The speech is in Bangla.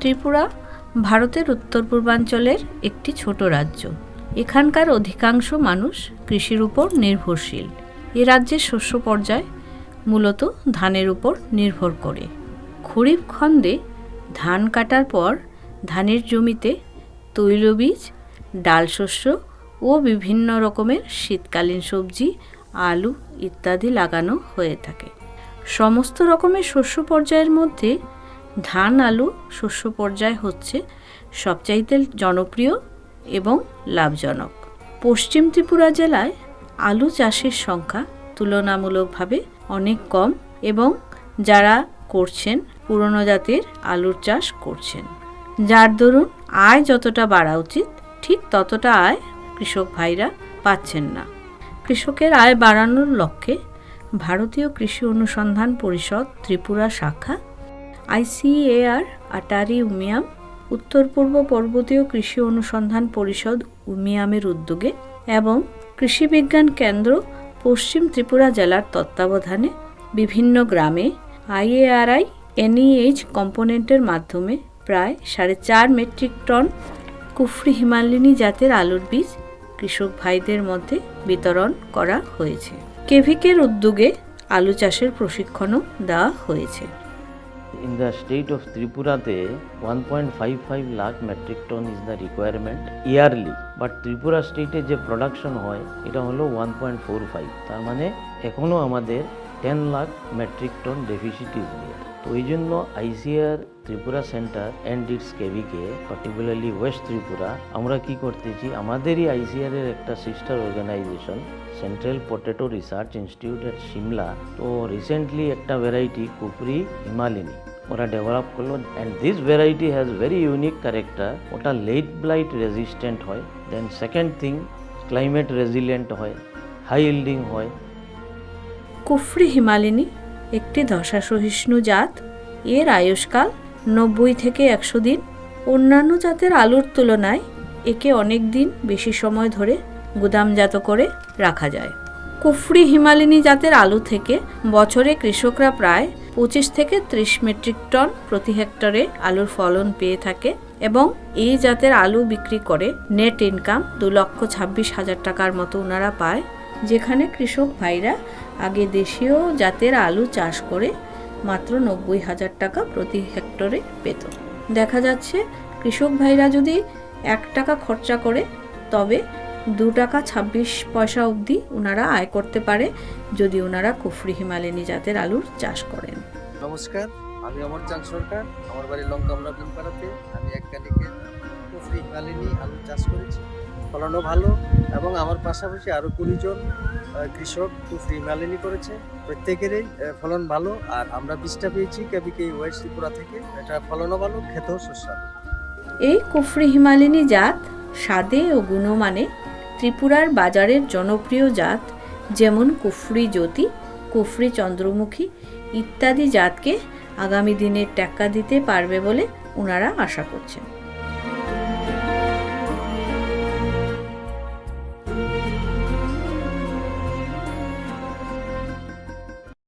ত্রিপুরা ভারতের উত্তর পূর্বাঞ্চলের একটি ছোট রাজ্য। এখানকার অধিকাংশ মানুষ কৃষির উপর নির্ভরশীল। এ রাজ্যের শস্য পর্যায় মূলত ধানের উপর নির্ভর করে। খরিফ খণ্ডে ধান কাটার পর ধানের জমিতে তৈলবীজ, ডাল শস্য ও বিভিন্ন রকমের শীতকালীন সবজি, আলু ইত্যাদি লাগানো হয়ে থাকে। সমস্ত রকমের শস্য পর্যায়ের মধ্যে ধান আলু শস্য পর্যায় হচ্ছে সবচাইতে জনপ্রিয় এবং লাভজনক। পশ্চিম ত্রিপুরা জেলায় আলু চাষের সংখ্যা তুলনামূলকভাবে অনেক কম এবং যারা করছেন পুরনো জাতের আলুর চাষ করছেন, যার দরুন আয় যতটা বাড়া উচিত ঠিক ততটা আয় কৃষক ভাইরা পাচ্ছেন না। কৃষকের আয় বাড়ানোর লক্ষ্যে ভারতীয় কৃষি অনুসন্ধান পরিষদ ত্রিপুরা শাখা, ICAR আটারি উমিয়াম, উত্তর পূর্ব পর্বতীয় কৃষি অনুসন্ধান পরিষদ উমিয়ামের উদ্যোগে এবং কৃষি বিজ্ঞান কেন্দ্র পশ্চিম ত্রিপুরা জেলার তত্ত্বাবধানে বিভিন্ন গ্রামে IARI NEH কম্পোনেন্টের মাধ্যমে প্রায় 4.5 মেট্রিক টন কুফরি হিমালিনী জাতের আলুর বীজ কৃষক ভাইদের মধ্যে বিতরণ করা হয়েছে। কেভিকের উদ্যোগে আলু চাষের প্রশিক্ষণও দেওয়া হয়েছে। In the state of Tripura, 1.55 lakh metric ton is the requirement yearly. But Tripura state যে প্রোডাকশন হয় এটা হলো 1.45, তার মানে এখনো আমাদের 10 lakh metric ton deficit is there. তো এই জন্য ICAR Tripura centre and its KVK particularly west Tripura আমরা কি করতেছি, আমাদেরই ICAR এর একটা sister organisation central potato research institute at Shimla, তো রিসেন্টলি একটা ভ্যারাইটি কুফরি হিমালিনী ওরা ডেভেলপ করলো। And this variety has very unique character. ওটা লেট ব্লাইট রেজিস্ট্যান্ট হয়, then second thing climate resilient হয়, হাই ইল্ডিং হয়। কুফরি হিমালিনী একটি ধসা সহিষ্ণু জাত। এর আয়ুষ্কাল 90 থেকে 100 দিন। অন্যান্য জাতের আলুর তুলনায় একে অনেক দিন বেশি সময় ধরে গুদামজাত করে রাখা যায়। কুফরি হিমালিনী জাতের আলু থেকে বছরে কৃষকরা প্রায় 25 থেকে 30 মেট্রিক টন প্রতি হেক্টরে আলুর ফলন পেয়ে থাকে এবং এই জাতের আলু বিক্রি করে নেট ইনকাম 2,26,000 টাকার মতো ওনারা পায়, যেখানে কৃষক ভাইরা আগে দেশীয় জাতের আলু চাষ করে মাত্র 90,000 টাকা প্রতি হেক্টরে পেত। দেখা যাচ্ছে কৃষক ভাইরা যদি 1 টাকা খরচা করে তবে 2 টাকা 26 পয়সা অবধি ওনারা আয় করতে পারে যদি ওনারা কুফরি হিমালিনী জাতের আলুর চাষ করেন। নমস্কার, আমি অমরচাঁদ সরকার। আমার বাড়ি লঙ্কামরা বিনপাড়াতে। আমি এক কানিকে কুফরি হিমালিনী আলু চাষ করেছি, ফলনও ভালো এবং আমার পাশাপাশি আরও 20 জন কৃষক কুফরি হিমালিনী করেছে। প্রত্যেকেরই ফলন ভালো আর আমরা বীজটা পেয়েছি কেভিকে ওয়েস্ট ত্রিপুরা থেকে। এটা ফলনও ভালো, খেতেও সুস্বাদু। এই কুফরি হিমালিনী জাত স্বাদে ও গুণমানে ত্রিপুরার বাজারের জনপ্রিয় জাত, যেমন কুফরি জ্যোতি, কুফরি চন্দ্রমুখী ইত্যাদি জাতকে আগামী দিনে টেক্কা দিতে পারবে বলে ওনারা আশা করছেন।